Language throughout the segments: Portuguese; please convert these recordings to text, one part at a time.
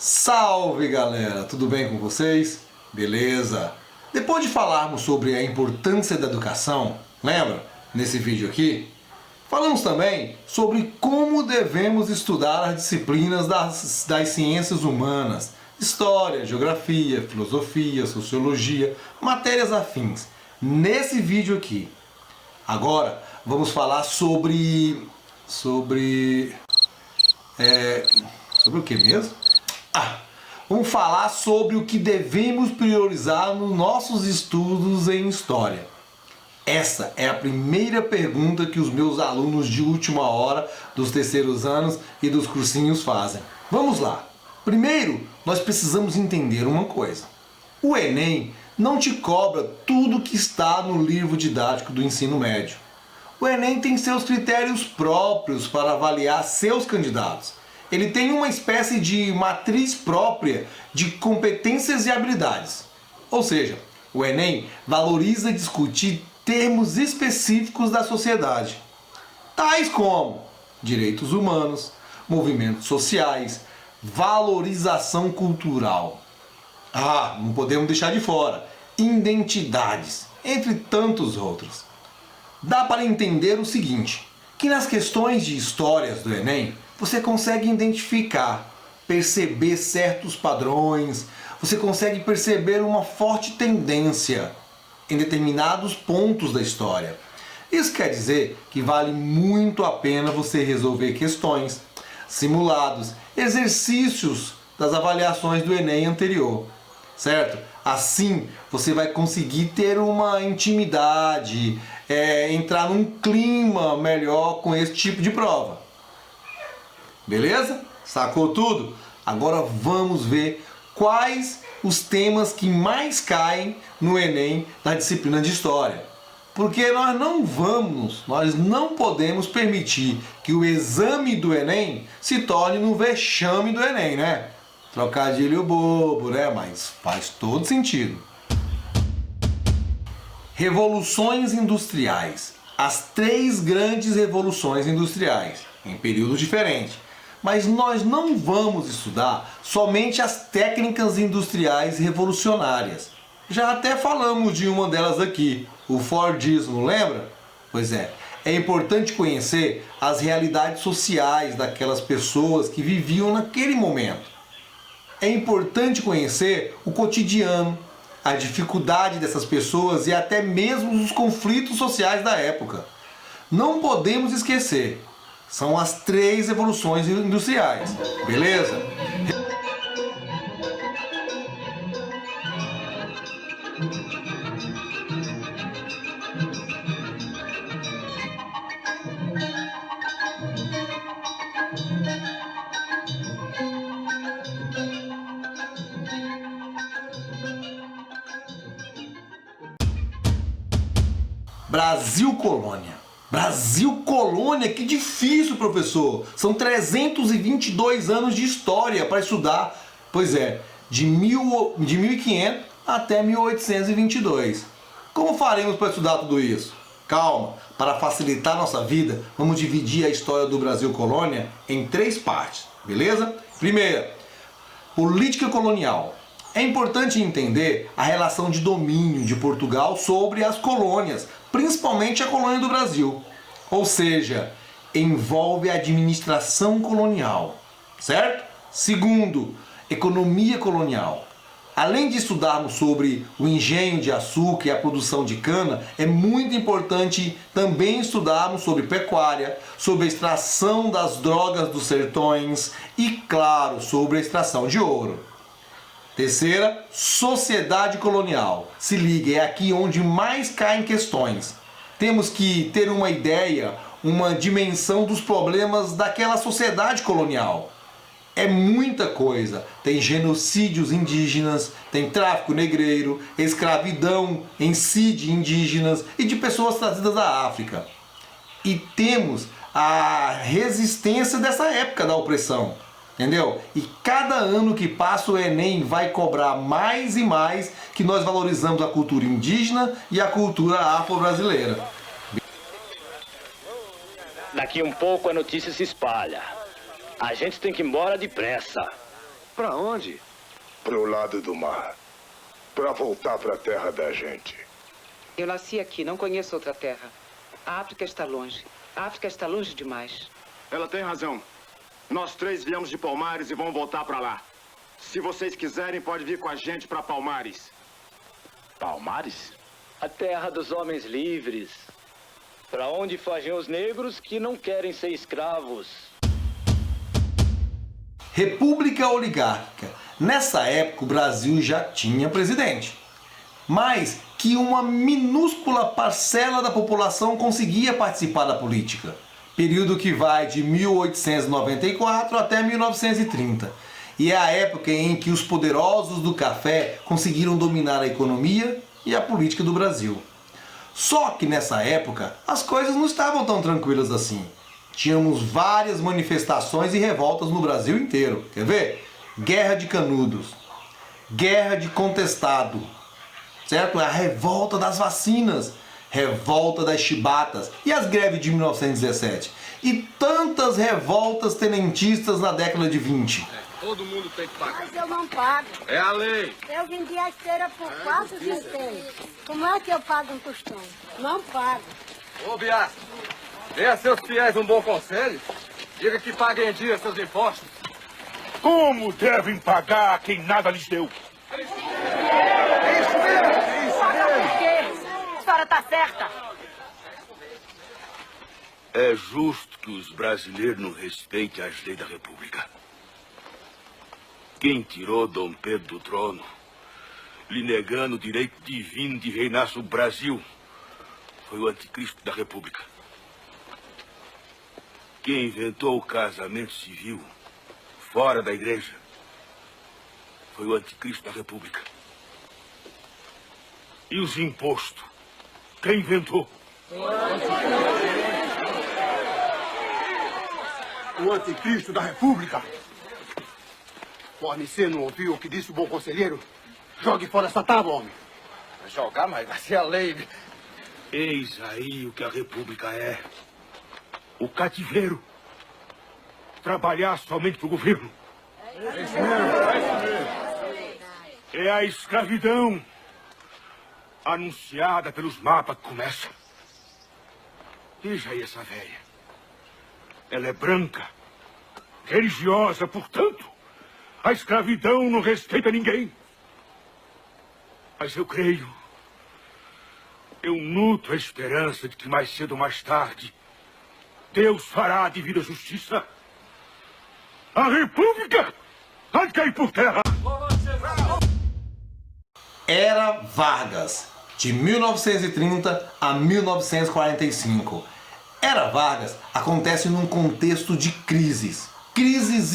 Salve galera, tudo bem com vocês? Beleza? Depois de falarmos sobre a importância da educação, lembra? Nesse vídeo aqui, falamos também sobre como devemos estudar as disciplinas das ciências humanas, história, geografia, filosofia, sociologia, matérias afins. Nesse vídeo aqui, agora vamos falar sobre o que mesmo? Vamos falar sobre o que devemos priorizar nos nossos estudos em História. Essa é a primeira pergunta que os meus alunos de última hora dos terceiros anos e dos cursinhos fazem. Vamos lá! Primeiro, nós precisamos entender uma coisa. O Enem não te cobra tudo que está no livro didático do ensino médio. O Enem tem seus critérios próprios para avaliar seus candidatos. Ele tem uma espécie de matriz própria de competências e habilidades. Ou seja, o Enem valoriza discutir termos específicos da sociedade, tais como direitos humanos, movimentos sociais, valorização cultural. Não podemos deixar de fora, identidades, entre tantos outros. Dá para entender o seguinte, que nas questões de histórias do Enem, você consegue identificar, perceber certos padrões, você consegue perceber uma forte tendência em determinados pontos da história. Isso quer dizer que vale muito a pena você resolver questões, simulados, exercícios das avaliações do Enem anterior, certo? Assim você vai conseguir ter uma intimidade, entrar num clima melhor com esse tipo de prova. Beleza? Sacou tudo? Agora vamos ver quais os temas que mais caem no Enem na disciplina de História. Porque nós não podemos permitir que o exame do Enem se torne no vexame do Enem, né? Trocadilho bobo, né? Mas faz todo sentido. Revoluções industriais. As 3 grandes revoluções industriais, em períodos diferentes. Mas nós não vamos estudar somente as técnicas industriais revolucionárias. Já até falamos de uma delas aqui, o Fordismo, lembra? Pois é importante conhecer as realidades sociais daquelas pessoas que viviam naquele momento. É importante conhecer o cotidiano, a dificuldade dessas pessoas e até mesmo os conflitos sociais da época. Não podemos esquecer. São as 3 revoluções industriais, beleza? Brasil Colônia. Brasil Colônia, que difícil, professor! São 322 anos de história para estudar. Pois é, de 1500 até 1822. Como faremos para estudar tudo isso? Calma, para facilitar nossa vida, vamos dividir a história do Brasil Colônia em 3 partes, beleza? Primeira, política colonial. É importante entender a relação de domínio de Portugal sobre as colônias, principalmente a colônia do Brasil. Ou seja, envolve a administração colonial, certo? Segundo, economia colonial. Além de estudarmos sobre o engenho de açúcar e a produção de cana, é muito importante também estudarmos sobre pecuária, sobre a extração das drogas dos sertões e, claro, sobre a extração de ouro. Terceira, sociedade colonial. Se liga, é aqui onde mais caem questões. Temos que ter uma ideia, uma dimensão dos problemas daquela sociedade colonial. É muita coisa. Tem genocídios indígenas, tem tráfico negreiro, escravidão em si de indígenas e de pessoas trazidas da África. E temos a resistência dessa época da opressão. Entendeu? E cada ano que passa o Enem vai cobrar mais e mais que nós valorizamos a cultura indígena e a cultura afro-brasileira. Daqui um pouco a notícia se espalha. A gente tem que ir embora depressa. Pra onde? Pro lado do mar. Pra voltar pra terra da gente. Eu nasci aqui, não conheço outra terra. A África está longe. A África está longe demais. Ela tem razão. Nós três viemos de Palmares e vamos voltar pra lá. Se vocês quiserem, pode vir com a gente pra Palmares. Palmares? A terra dos homens livres. Para onde fogem os negros que não querem ser escravos. República Oligárquica. Nessa época o Brasil já tinha presidente, mas que uma minúscula parcela da população conseguia participar da política. Período que vai de 1894 até 1930. E é a época em que os poderosos do café conseguiram dominar a economia e a política do Brasil. Só que nessa época as coisas não estavam tão tranquilas assim. Tínhamos várias manifestações e revoltas no Brasil inteiro. Quer ver? Guerra de Canudos, Guerra de Contestado, certo? A revolta das vacinas, revolta das chibatas e as greves de 1917. E tantas revoltas tenentistas na década de 20. Todo mundo tem que pagar. Mas eu não pago. É a lei. Eu vendi a esteira por 4 centavos. Como é que eu pago um tostão? Não pago. Ô, Biasco, dê a seus fiéis um bom conselho. Diga que paguem em dia seus impostos. Como devem pagar quem nada lhes deu? A senhora tá certa. É justo que os brasileiros não respeitem as leis da República. Quem tirou Dom Pedro do trono, lhe negando o direito divino de reinar sobre o Brasil, foi o anticristo da República. Quem inventou o casamento civil fora da igreja foi o anticristo da República. E os impostos? Quem inventou? O anticristo da República. Fornecer não ouviu o que disse o bom conselheiro? Jogue fora essa tábua, homem. Jogar, mas vai ser a lei. Eis aí o que a República é. O cativeiro. Trabalhar somente para o governo. É a escravidão anunciada pelos mapas que começa. Veja aí essa velha. Ela é branca, religiosa, portanto, a escravidão não respeita ninguém. Mas eu creio, eu nutro a esperança de que mais cedo ou mais tarde Deus fará a devida justiça. A República há de cair por terra. Era Vargas, de 1930 a 1945. Era Vargas acontece num contexto de crises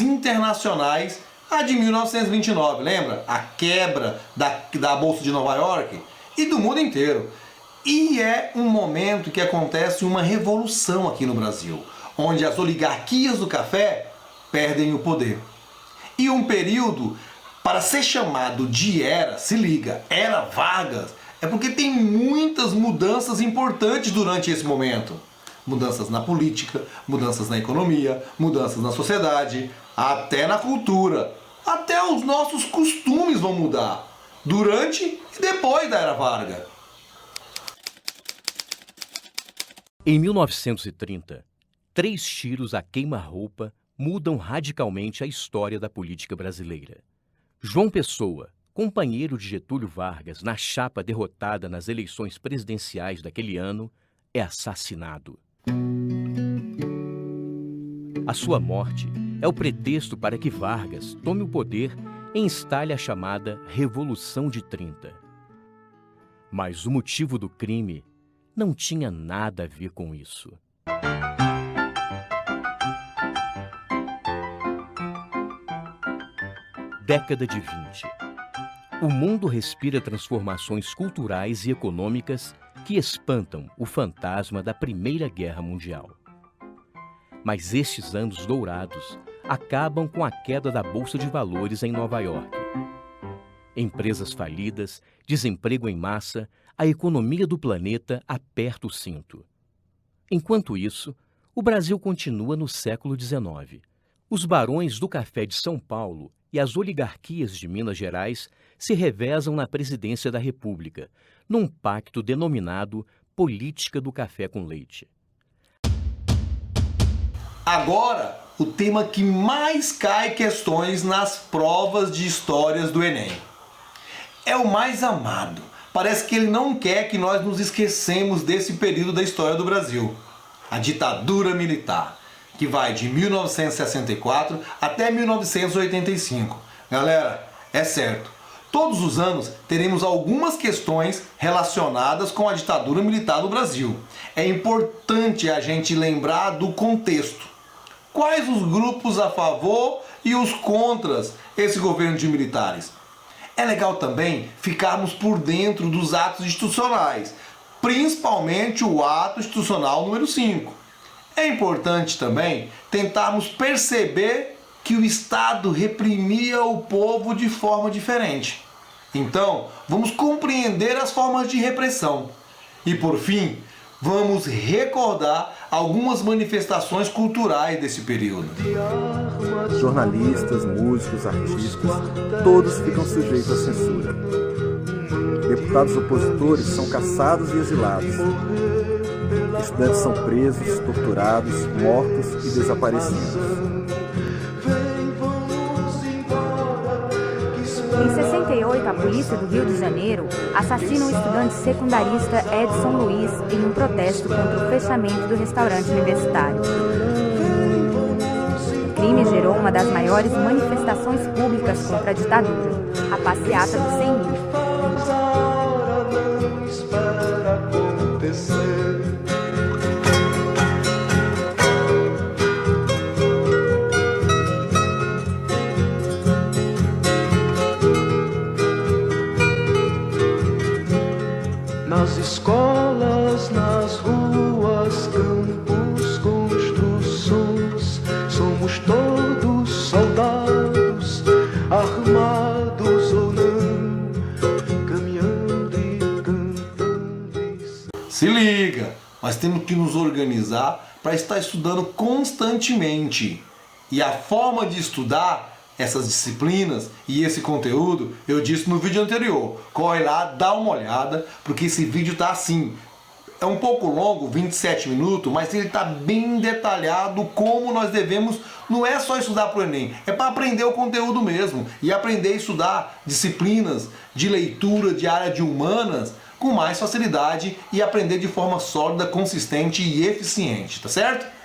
internacionais, a de 1929, lembra? A quebra da Bolsa de Nova York e do mundo inteiro. E é um momento que acontece uma revolução aqui no Brasil, onde as oligarquias do café perdem o poder. E um período, para ser chamado de era, se liga, era Vargas, é porque tem muitas mudanças importantes durante esse momento. Mudanças na política, mudanças na economia, mudanças na sociedade, até na cultura. Até os nossos costumes vão mudar durante e depois da Era Vargas. Em 1930, 3 tiros a queima-roupa mudam radicalmente a história da política brasileira. João Pessoa, companheiro de Getúlio Vargas na chapa derrotada nas eleições presidenciais daquele ano, é assassinado. A sua morte é o pretexto para que Vargas tome o poder e instale a chamada Revolução de 30. Mas o motivo do crime não tinha nada a ver com isso. Década de 20. O mundo respira transformações culturais e econômicas que espantam o fantasma da Primeira Guerra Mundial. Mas estes anos dourados acabam com a queda da Bolsa de Valores em Nova York. Empresas falidas, desemprego em massa, a economia do planeta aperta o cinto. Enquanto isso, o Brasil continua no século XIX. Os barões do café de São Paulo e as oligarquias de Minas Gerais se revezam na presidência da República, num pacto denominado Política do Café com Leite. Agora, o tema que mais cai questões nas provas de histórias do Enem. É o mais amado. Parece que ele não quer que nós nos esquecemos desse período da história do Brasil. A ditadura militar, que vai de 1964 até 1985. Galera, é certo, todos os anos teremos algumas questões relacionadas com a ditadura militar no Brasil. É importante a gente lembrar do contexto. Quais os grupos a favor e os contras esse governo de militares? É legal também ficarmos por dentro dos atos institucionais, principalmente o ato institucional número 5. É importante também tentarmos perceber que o Estado reprimia o povo de forma diferente. Então, vamos compreender as formas de repressão. E por fim, vamos recordar algumas manifestações culturais desse período. Jornalistas, músicos, artistas, todos ficam sujeitos à censura. Deputados opositores são caçados e exilados. Estudantes são presos, torturados, mortos e desaparecidos. Em 68, a polícia do Rio de Janeiro assassina o estudante secundarista Edson Luiz em um protesto contra o fechamento do restaurante universitário. O crime gerou uma das maiores manifestações públicas contra a ditadura, a Passeata dos 100 Mil. Nas escolas, nas ruas, campos, construções, somos todos soldados, armados ou não, caminhando e cantando. Se liga, nós temos que nos organizar para estar estudando constantemente. E a forma de estudar essas disciplinas e esse conteúdo, eu disse no vídeo anterior. Corre lá, dá uma olhada, porque esse vídeo tá assim, é um pouco longo, 27 minutos, mas ele tá bem detalhado como nós devemos, não é só estudar para o Enem, é para aprender o conteúdo mesmo, e aprender a estudar disciplinas de leitura de área de humanas com mais facilidade e aprender de forma sólida, consistente e eficiente, tá certo?